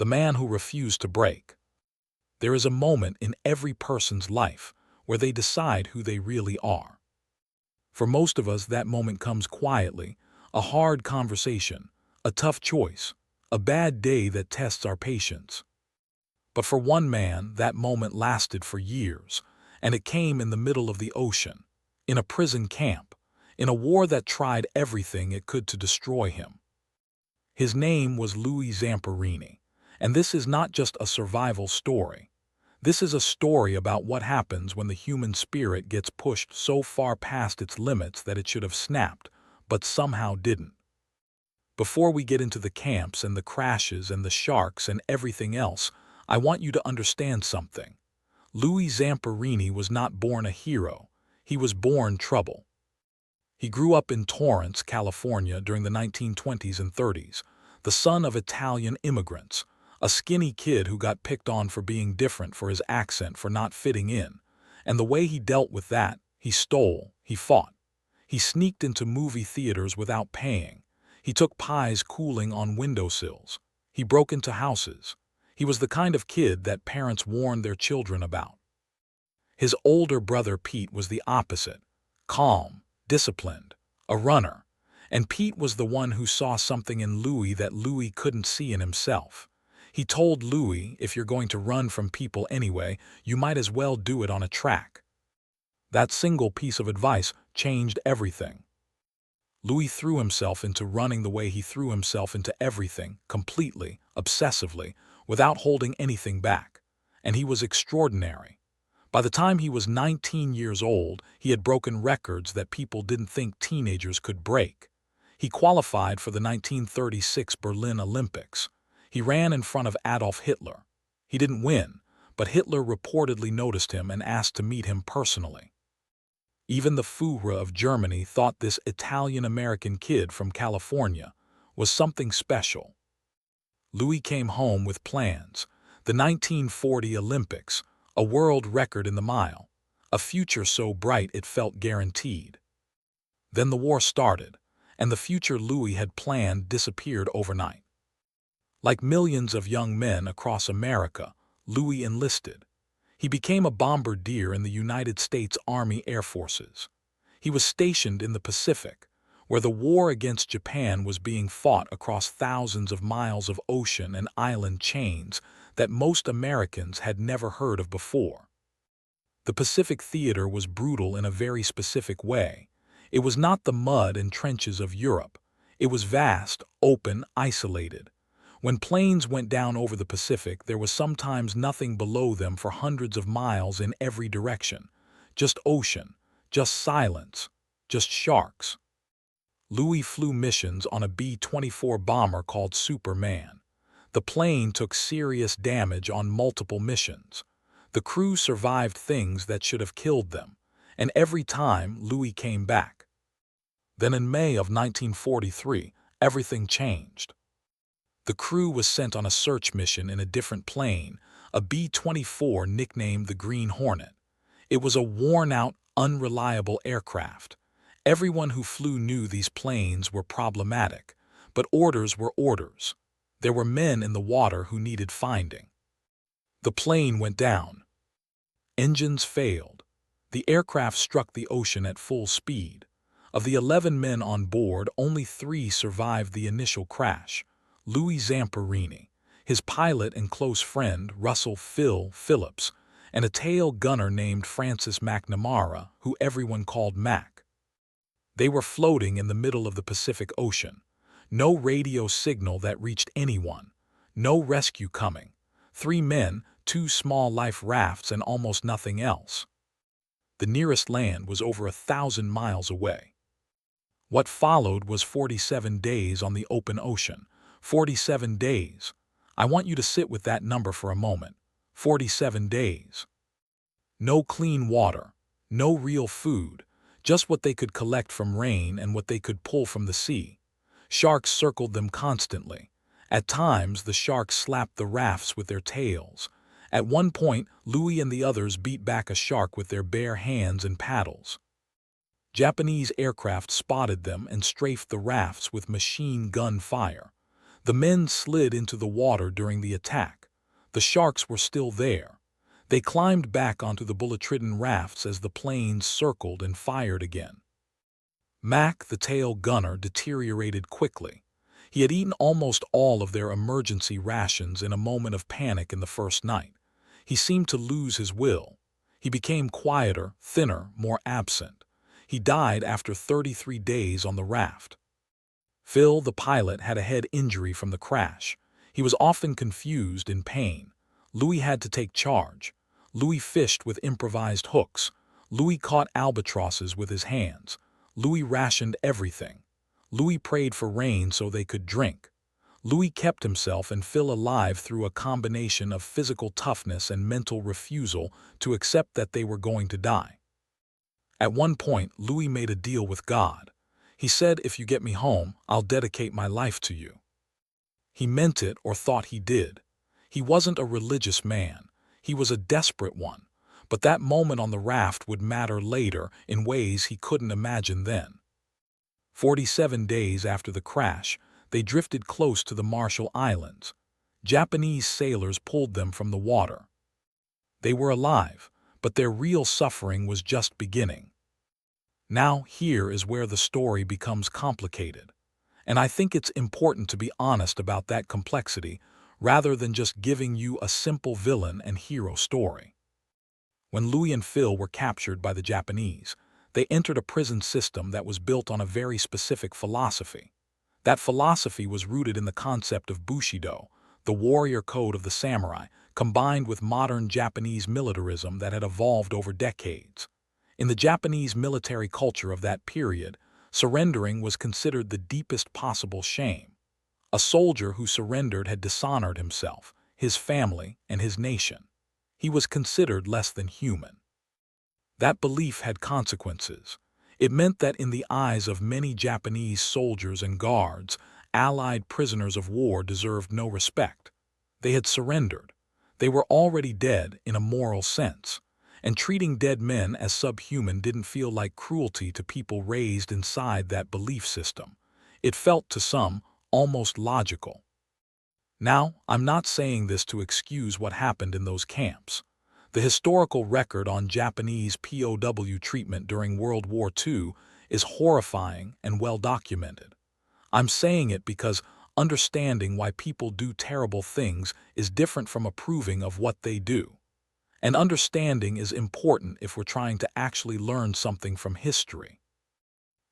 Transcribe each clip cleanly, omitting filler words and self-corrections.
the man who refused to break. There is a moment in every person's life where they decide who they really are. For most of us, that moment comes quietly, a hard conversation, a tough choice, a bad day that tests our patience. But for one man, that moment lasted for years, and it came in the middle of the ocean, in a prison camp, in a war that tried everything it could to destroy him. His name was Louis Zamperini, and this is not just a survival story. This is a story about what happens when the human spirit gets pushed so far past its limits that it should have snapped, but somehow didn't. Before we get into the camps and the crashes and the sharks and everything else, I want you to understand something. Louis Zamperini was not born a hero. He was born trouble. He grew up in Torrance, California during the 1920s and 30s, the son of Italian immigrants, a skinny kid who got picked on for being different, for his accent, for not fitting in. And the way he dealt with that, he stole, he fought. He sneaked into movie theaters without paying. He took pies cooling on windowsills. He broke into houses. He was the kind of kid that parents warned their children about. His older brother Pete was the opposite, calm, disciplined, a runner. And Pete was the one who saw something in Louis that Louis couldn't see in himself. He told Louis, if you're going to run from people anyway, you might as well do it on a track. That single piece of advice changed everything. Louis threw himself into running the way he threw himself into everything, completely, obsessively, without holding anything back. And he was extraordinary. By the time he was 19 years old, he had broken records that people didn't think teenagers could break. He qualified for the 1936 Berlin Olympics. He ran in front of Adolf Hitler. He didn't win, but Hitler reportedly noticed him and asked to meet him personally. Even the Führer of Germany thought this Italian-American kid from California was something special. Louis came home with plans: the 1940 Olympics, a world record in the mile, a future so bright it felt guaranteed. Then the war started, and the future Louis had planned disappeared overnight. Like millions of young men across America, Louis enlisted. He became a bombardier in the United States Army Air Forces. He was stationed in the Pacific, where the war against Japan was being fought across thousands of miles of ocean and island chains that most Americans had never heard of before. The Pacific theater was brutal in a very specific way. It was not the mud and trenches of Europe. It was vast, open, isolated. When planes went down over the Pacific, there was sometimes nothing below them for hundreds of miles in every direction. Just ocean, just silence, just sharks. Louis flew missions on a B-24 bomber called Superman. The plane took serious damage on multiple missions. The crew survived things that should have killed them, and every time Louis came back. Then in May of 1943, everything changed. The crew was sent on a search mission in a different plane, a B-24 nicknamed the Green Hornet. It was a worn-out, unreliable aircraft. Everyone who flew knew these planes were problematic, but orders were orders. There were men in the water who needed finding. The plane went down. Engines failed. The aircraft struck the ocean at full speed. Of the 11 men on board, only 3 survived the initial crash: Louis Zamperini, his pilot and close friend Russell "Phil" Phillips, and a tail gunner named Francis McNamara, who everyone called Mac. They were floating in the middle of the Pacific Ocean. No radio signal that reached anyone. No rescue coming. 3 men, 2 small life rafts, and almost nothing else. The nearest land was over 1,000 miles away. What followed was 47 days on the open ocean. 47 days. I want you to sit with that number for a moment. 47 days. No clean water, no real food, just what they could collect from rain and what they could pull from the sea. Sharks circled them constantly. At times, the sharks slapped the rafts with their tails. At one point, Louis and the others beat back a shark with their bare hands and paddles. Japanese aircraft spotted them and strafed the rafts with machine gun fire. The men slid into the water during the attack. The sharks were still there. They climbed back onto the bullet-ridden rafts as the planes circled and fired again. Mac, the tail gunner, deteriorated quickly. He had eaten almost all of their emergency rations in a moment of panic in the first night. He seemed to lose his will. He became quieter, thinner, more absent. He died after 33 days on the raft. Phil, the pilot, had a head injury from the crash. He was often confused, in pain. Louis had to take charge. Louis fished with improvised hooks. Louis caught albatrosses with his hands. Louis rationed everything. Louis prayed for rain so they could drink. Louis kept himself and Phil alive through a combination of physical toughness and mental refusal to accept that they were going to die. At one point, Louis made a deal with God. He said, "If you get me home, I'll dedicate my life to you." He meant it, or thought he did. He wasn't a religious man. He was a desperate one. But that moment on the raft would matter later in ways he couldn't imagine then. 47 days after the crash, they drifted close to the Marshall Islands. Japanese sailors pulled them from the water. They were alive, but their real suffering was just beginning. Now, here is where the story becomes complicated. And I think it's important to be honest about that complexity, rather than just giving you a simple villain and hero story. When Louis and Phil were captured by the Japanese, they entered a prison system that was built on a very specific philosophy. That philosophy was rooted in the concept of Bushido, the warrior code of the samurai, combined with modern Japanese militarism that had evolved over decades. In the Japanese military culture of that period, surrendering was considered the deepest possible shame. A soldier who surrendered had dishonored himself, his family, and his nation. He was considered less than human. That belief had consequences. It meant that in the eyes of many Japanese soldiers and guards, Allied prisoners of war deserved no respect. They had surrendered. They were already dead in a moral sense. And treating dead men as subhuman didn't feel like cruelty to people raised inside that belief system. It felt, to some, almost logical. Now, I'm not saying this to excuse what happened in those camps. The historical record on Japanese POW treatment during World War II is horrifying and well documented. I'm saying it because understanding why people do terrible things is different from approving of what they do. And understanding is important if we're trying to actually learn something from history.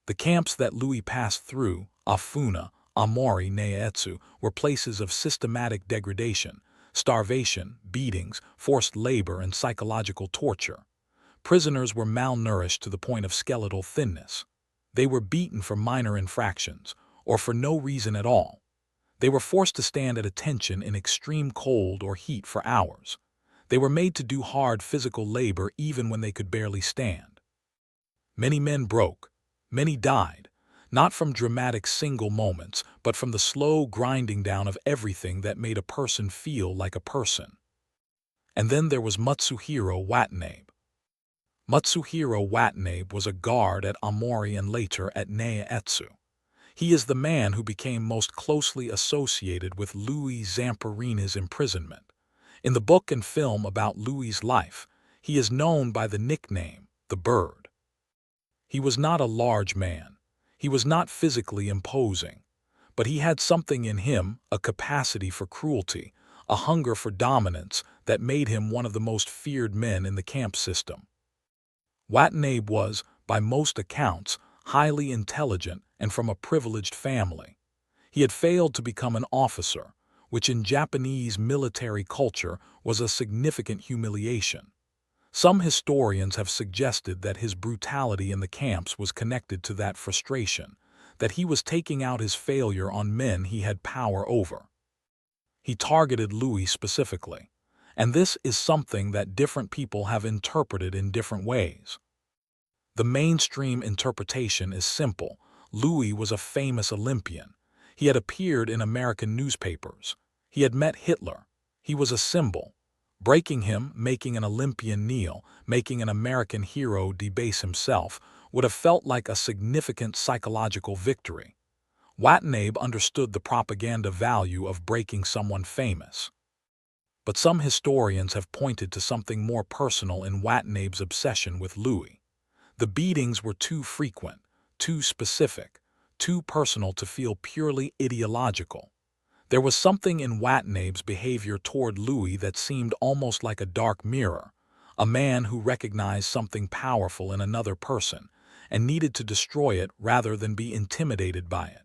The camps that Louis passed through, Afuna, Amori, Neetsu, were places of systematic degradation, starvation, beatings, forced labor, and psychological torture. Prisoners were malnourished to the point of skeletal thinness. They were beaten for minor infractions, or for no reason at all. They were forced to stand at attention in extreme cold or heat for hours. They were made to do hard physical labor even when they could barely stand. Many men broke. Many died, not from dramatic single moments, but from the slow grinding down of everything that made a person feel like a person. And then there was Mutsuhiro Watanabe. Mutsuhiro Watanabe was a guard at Amori and later at Neetsu. He is the man who became most closely associated with Louis Zamperini's imprisonment. In the book and film about Louis's life, he is known by the nickname, the Bird. He was not a large man. He was not physically imposing. But he had something in him, a capacity for cruelty, a hunger for dominance that made him one of the most feared men in the camp system. Watanabe was, by most accounts, highly intelligent and from a privileged family. He had failed to become an officer, which in Japanese military culture was a significant humiliation. Some historians have suggested that his brutality in the camps was connected to that frustration, that he was taking out his failure on men he had power over. He targeted Louis specifically, and this is something that different people have interpreted in different ways. The mainstream interpretation is simple. Louis was a famous Olympian. He had appeared in American newspapers. He had met Hitler. He was a symbol. Breaking him, making an Olympian kneel, making an American hero debase himself, would have felt like a significant psychological victory. Watanabe understood the propaganda value of breaking someone famous. But some historians have pointed to something more personal in Watanabe's obsession with Louis. The beatings were too frequent, too specific, too personal to feel purely ideological. There was something in Watanabe's behavior toward Louis that seemed almost like a dark mirror, a man who recognized something powerful in another person and needed to destroy it rather than be intimidated by it.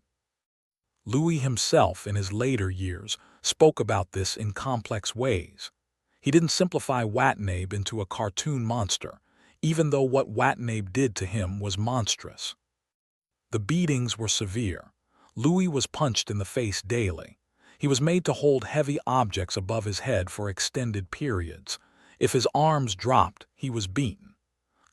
Louis himself, in his later years, spoke about this in complex ways. He didn't simplify Watanabe into a cartoon monster, even though what Watanabe did to him was monstrous. The beatings were severe. Louis was punched in the face daily. He was made to hold heavy objects above his head for extended periods. If his arms dropped, he was beaten.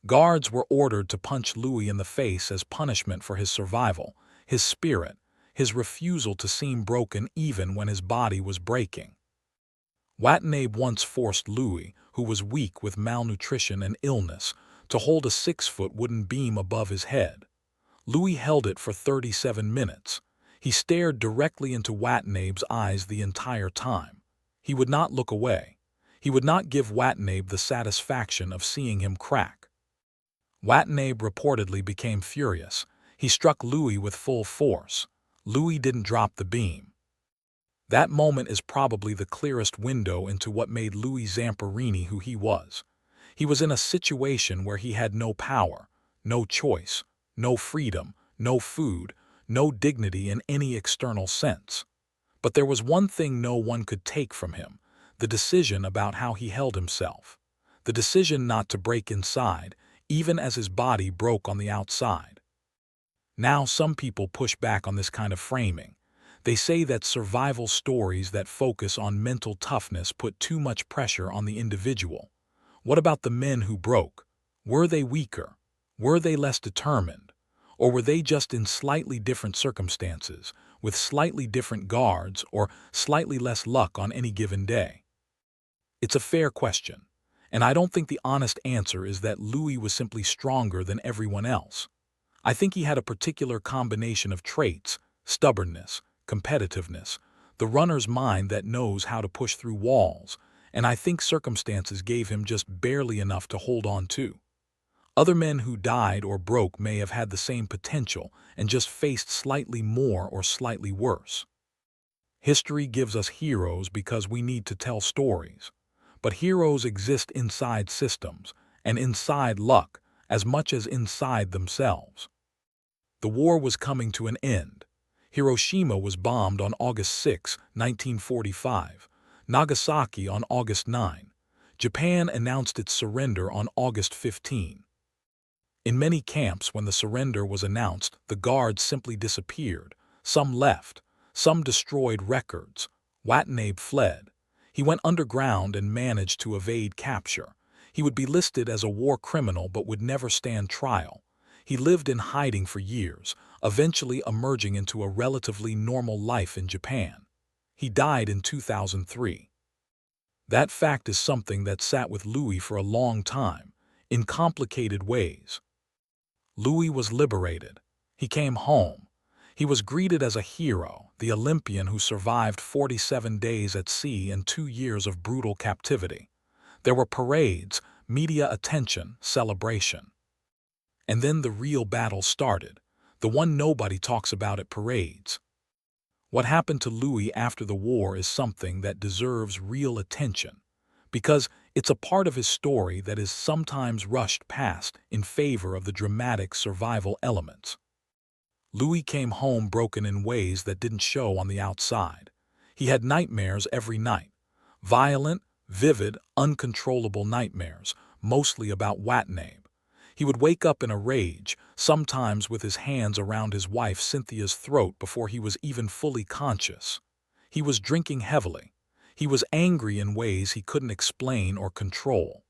Guards were ordered to punch Louis in the face as punishment for his survival, his spirit, his refusal to seem broken even when his body was breaking. Watanabe once forced Louis, who was weak with malnutrition and illness, to hold a 6-foot wooden beam above his head. Louis held it for 37 minutes. He stared directly into Watanabe's eyes the entire time. He would not look away. He would not give Watanabe the satisfaction of seeing him crack. Watanabe reportedly became furious. He struck Louis with full force. Louis didn't drop the beam. That moment is probably the clearest window into what made Louis Zamperini who he was. He was in a situation where he had no power, no choice, no freedom, no food, no dignity in any external sense. But there was one thing no one could take from him, the decision about how he held himself. The decision not to break inside, even as his body broke on the outside. Now some people push back on this kind of framing. They say that survival stories that focus on mental toughness put too much pressure on the individual. What about the men who broke? Were they weaker? Were they less determined? Or were they just in slightly different circumstances, with slightly different guards or slightly less luck on any given day? It's a fair question, and I don't think the honest answer is that Louis was simply stronger than everyone else. I think he had a particular combination of traits: stubbornness, competitiveness, the runner's mind that knows how to push through walls, and I think circumstances gave him just barely enough to hold on to. Other men who died or broke may have had the same potential and just faced slightly more or slightly worse. History gives us heroes because we need to tell stories. But heroes exist inside systems and inside luck as much as inside themselves. The war was coming to an end. Hiroshima was bombed on August 6, 1945, Nagasaki on August 9. Japan announced its surrender on August 15. In many camps, when the surrender was announced, the guards simply disappeared. Some left, some destroyed records. Watanabe fled. He went underground and managed to evade capture. He would be listed as a war criminal but would never stand trial. He lived in hiding for years, eventually emerging into a relatively normal life in Japan. He died in 2003. That fact is something that sat with Louis for a long time, in complicated ways. Louis was liberated. He came home. He was greeted as a hero, the Olympian who survived 47 days at sea and 2 years of brutal captivity. There were parades, media attention, celebration. And then the real battle started, the one nobody talks about at parades. What happened to Louis after the war is something that deserves real attention, because it's a part of his story that is sometimes rushed past in favor of the dramatic survival elements. Louis came home broken in ways that didn't show on the outside. He had nightmares every night. Violent, vivid, uncontrollable nightmares, mostly about Watanabe. He would wake up in a rage, sometimes with his hands around his wife Cynthia's throat before he was even fully conscious. He was drinking heavily. He was angry in ways he couldn't explain or control.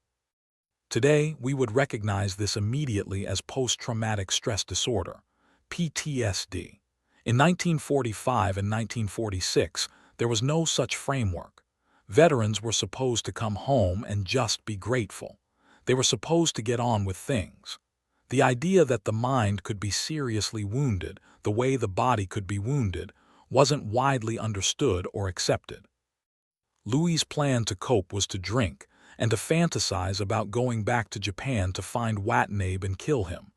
Today, we would recognize this immediately as post-traumatic stress disorder, PTSD. In 1945 and 1946, there was no such framework. Veterans were supposed to come home and just be grateful. They were supposed to get on with things. The idea that the mind could be seriously wounded, the way the body could be wounded, wasn't widely understood or accepted. Louis's plan to cope was to drink and to fantasize about going back to Japan to find Watanabe and kill him.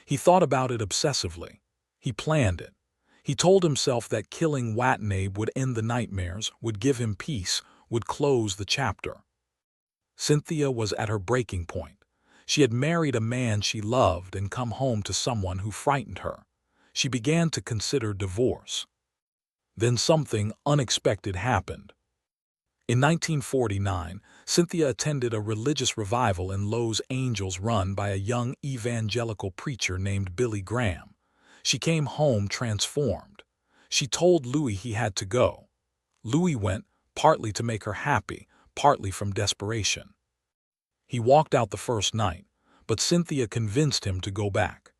He thought about it obsessively. He planned it. He told himself that killing Watanabe would end the nightmares, would give him peace, would close the chapter. Cynthia was at her breaking point. She had married a man she loved and come home to someone who frightened her. She began to consider divorce. Then something unexpected happened. In 1949, Cynthia attended a religious revival in Los Angeles run by a young evangelical preacher named Billy Graham. She came home transformed. She told Louis he had to go. Louis went, partly to make her happy, partly from desperation. He walked out the first night, but Cynthia convinced him to go back.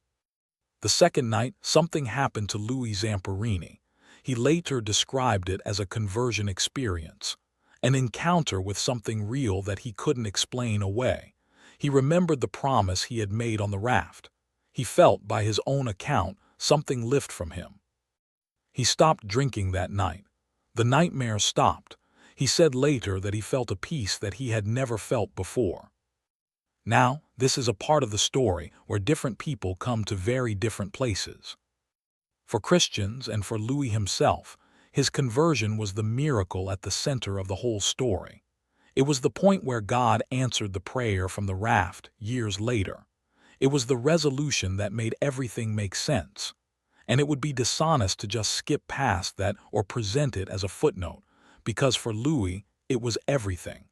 The second night, something happened to Louis Zamperini. He later described it as a conversion experience, an encounter with something real that he couldn't explain away. He remembered the promise he had made on the raft. He felt, by his own account, something lift from him. He stopped drinking that night. The nightmare stopped. He said later that he felt a peace that he had never felt before. Now, this is a part of the story where different people come to very different places. For Christians and for Louis himself, his conversion was the miracle at the center of the whole story. It was the point where God answered the prayer from the raft years later. It was the resolution that made everything make sense. And it would be dishonest to just skip past that or present it as a footnote, because for Louis, it was everything.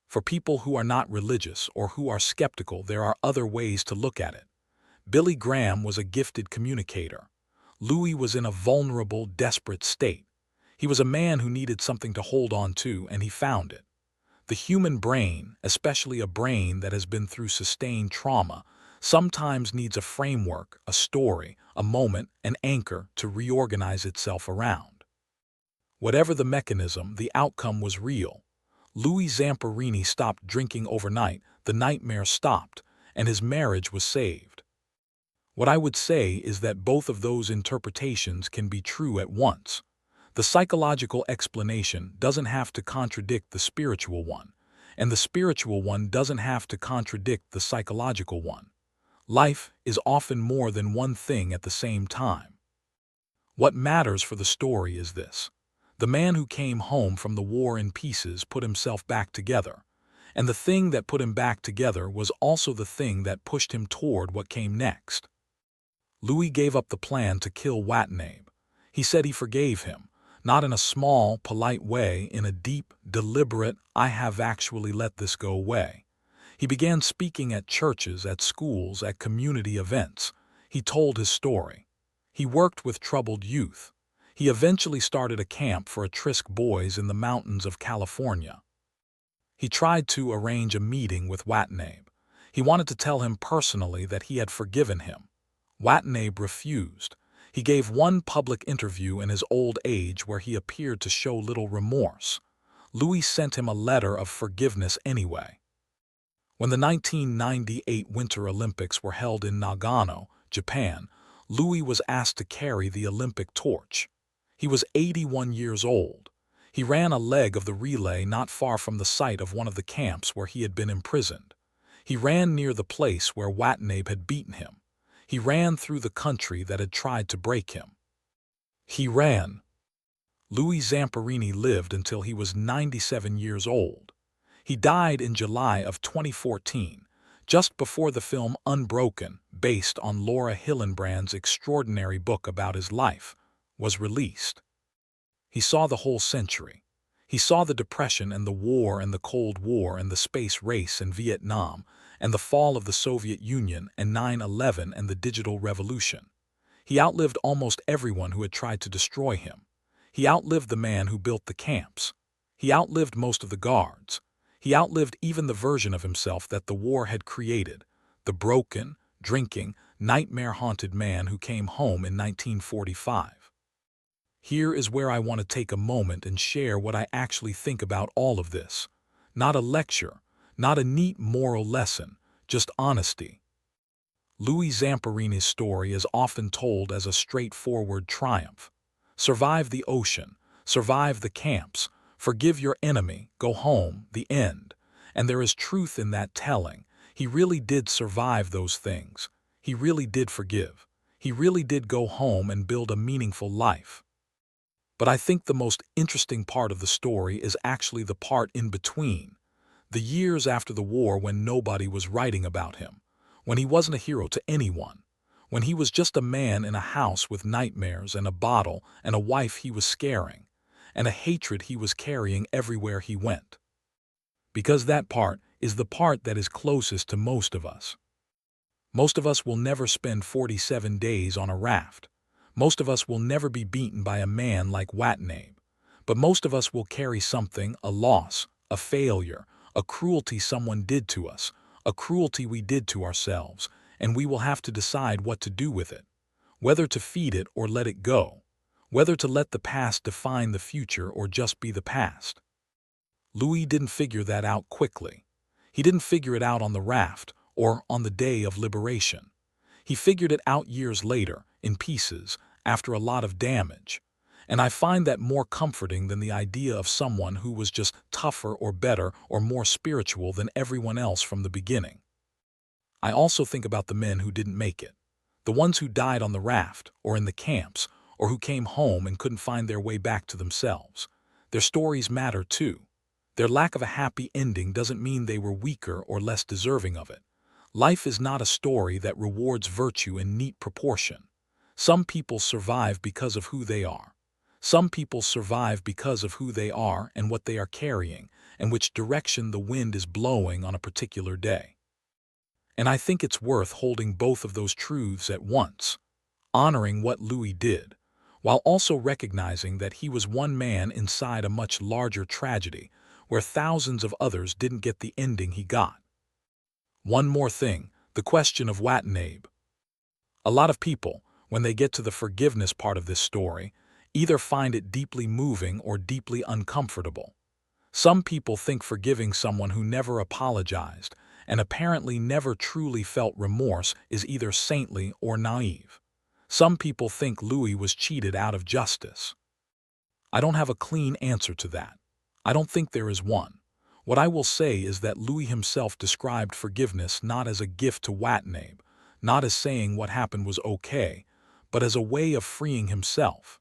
For people who are not religious or who are skeptical, there are other ways to look at it. Billy Graham was a gifted communicator. Louis was in a vulnerable, desperate state. He was a man who needed something to hold on to, and he found it. The human brain, especially a brain that has been through sustained trauma, sometimes needs a framework, a story, a moment, an anchor to reorganize itself around. Whatever the mechanism, the outcome was real. Louis Zamperini stopped drinking overnight, the nightmare stopped, and his marriage was saved. What I would say is that both of those interpretations can be true at once. The psychological explanation doesn't have to contradict the spiritual one, and the spiritual one doesn't have to contradict the psychological one. Life is often more than one thing at the same time. What matters for the story is this. The man who came home from the war in pieces put himself back together, and the thing that put him back together was also the thing that pushed him toward what came next. Louis gave up the plan to kill Watanabe. He said he forgave him, not in a small, polite way, in a deep, deliberate, I have actually let this go way. He began speaking at churches, at schools, at community events. He told his story. He worked with troubled youth. He eventually started a camp for at-risk boys in the mountains of California. He tried to arrange a meeting with Watanabe. He wanted to tell him personally that he had forgiven him. Watanabe refused. He gave one public interview in his old age where he appeared to show little remorse. Louis sent him a letter of forgiveness anyway. When the 1998 Winter Olympics were held in Nagano, Japan, Louis was asked to carry the Olympic torch. He was 81 years old. He ran a leg of the relay not far from the site of one of the camps where he had been imprisoned. He ran near the place where Watanabe had beaten him. He ran through the country that had tried to break him. He ran. Louis Zamperini lived until he was 97 years old. He died in July of 2014, just before the film Unbroken, based on Laura Hillenbrand's extraordinary book about his life, was released. He saw the whole century. He saw the Depression and the war and the Cold War and the space race and Vietnam and the fall of the Soviet Union and 9/11 and the digital revolution. He outlived almost everyone who had tried to destroy him. He outlived the man who built the camps. He outlived most of the guards. He outlived even the version of himself that the war had created, the broken, drinking, nightmare-haunted man who came home in 1945. Here is where I want to take a moment and share what I actually think about all of this. Not a lecture, not a neat moral lesson, just honesty. Louis Zamperini's story is often told as a straightforward triumph. Survive the ocean, survive the camps, forgive your enemy, go home, the end. And there is truth in that telling. He really did survive those things. He really did forgive. He really did go home and build a meaningful life. But I think the most interesting part of the story is actually the part in between. The years after the war when nobody was writing about him, when he wasn't a hero to anyone, when he was just a man in a house with nightmares and a bottle and a wife he was scaring, and a hatred he was carrying everywhere he went. Because that part is the part that is closest to most of us. Most of us will never spend 47 days on a raft. Most of us will never be beaten by a man like Watanabe. But most of us will carry something, a loss, a failure, a cruelty someone did to us, a cruelty we did to ourselves, and we will have to decide what to do with it, whether to feed it or let it go, whether to let the past define the future or just be the past. Louis didn't figure that out quickly. He didn't figure it out on the raft or on the day of liberation. He figured it out years later, in pieces, after a lot of damage. And I find that more comforting than the idea of someone who was just tougher or better or more spiritual than everyone else from the beginning. I also think about the men who didn't make it, the ones who died on the raft or in the camps or who came home and couldn't find their way back to themselves. Their stories matter too. Their lack of a happy ending doesn't mean they were weaker or less deserving of it. Life is not a story that rewards virtue in neat proportion. Some people survive because of who they are. Some people survive because of who they are and what they are carrying, and which direction the wind is blowing on a particular day. And I think it's worth holding both of those truths at once, honoring what Louis did, while also recognizing that he was one man inside a much larger tragedy, where thousands of others didn't get the ending he got. One more thing, the question of Watanabe. A lot of people, when they get to the forgiveness part of this story, either find it deeply moving or deeply uncomfortable. Some people think forgiving someone who never apologized and apparently never truly felt remorse is either saintly or naive. Some people think Louis was cheated out of justice. I don't have a clean answer to that. I don't think there is one. What I will say is that Louis himself described forgiveness not as a gift to Watanabe, not as saying what happened was okay, but as a way of freeing himself.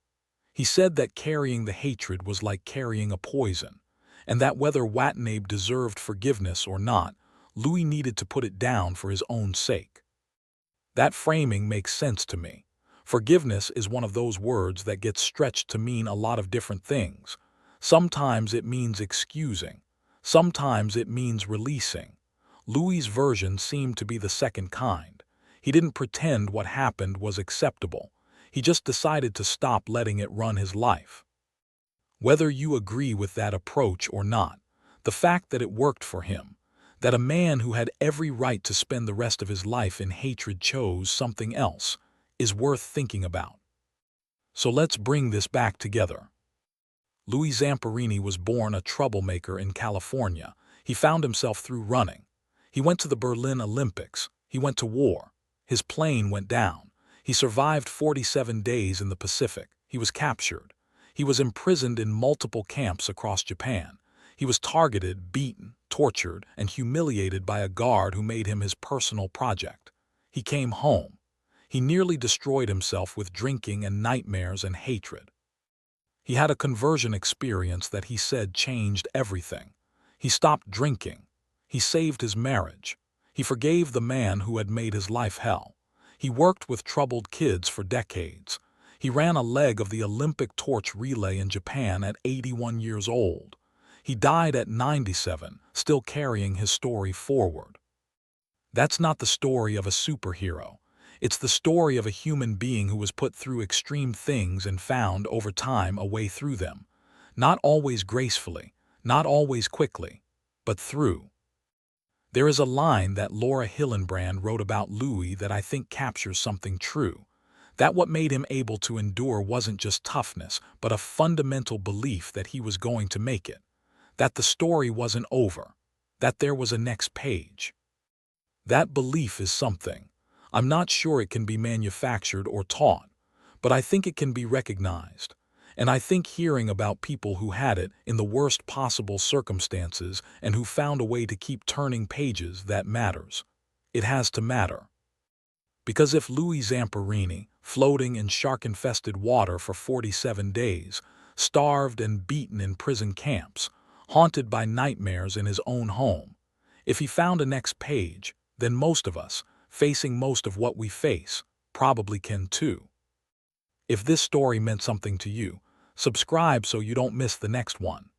He said that carrying the hatred was like carrying a poison, and that whether Watanabe deserved forgiveness or not, Louis needed to put it down for his own sake. That framing makes sense to me. Forgiveness is one of those words that gets stretched to mean a lot of different things. Sometimes it means excusing. Sometimes it means releasing. Louis's version seemed to be the second kind. He didn't pretend what happened was acceptable. He just decided to stop letting it run his life. Whether you agree with that approach or not, the fact that it worked for him, that a man who had every right to spend the rest of his life in hatred chose something else, is worth thinking about. So let's bring this back together. Louis Zamperini was born a troublemaker in California. He found himself through running. He went to the Berlin Olympics. He went to war. His plane went down. He survived 47 days in the Pacific. He was captured. He was imprisoned in multiple camps across Japan. He was targeted, beaten, tortured, and humiliated by a guard who made him his personal project. He came home. He nearly destroyed himself with drinking and nightmares and hatred. He had a conversion experience that he said changed everything. He stopped drinking. He saved his marriage. He forgave the man who had made his life hell. He worked with troubled kids for decades. He ran a leg of the Olympic torch relay in Japan at 81 years old. He died at 97, still carrying his story forward. That's not the story of a superhero. It's the story of a human being who was put through extreme things and found over time a way through them. Not always gracefully, not always quickly, but through. There is a line that Laura Hillenbrand wrote about Louis that I think captures something true. That what made him able to endure wasn't just toughness, but a fundamental belief that he was going to make it. That the story wasn't over. That there was a next page. That belief is something. I'm not sure it can be manufactured or taught, but I think it can be recognized. And I think hearing about people who had it in the worst possible circumstances and who found a way to keep turning pages, that matters. It has to matter. Because if Louis Zamperini, floating in shark-infested water for 47 days, starved and beaten in prison camps, haunted by nightmares in his own home, if he found a next page, then most of us, facing most of what we face, probably can too. If this story meant something to you, subscribe so you don't miss the next one.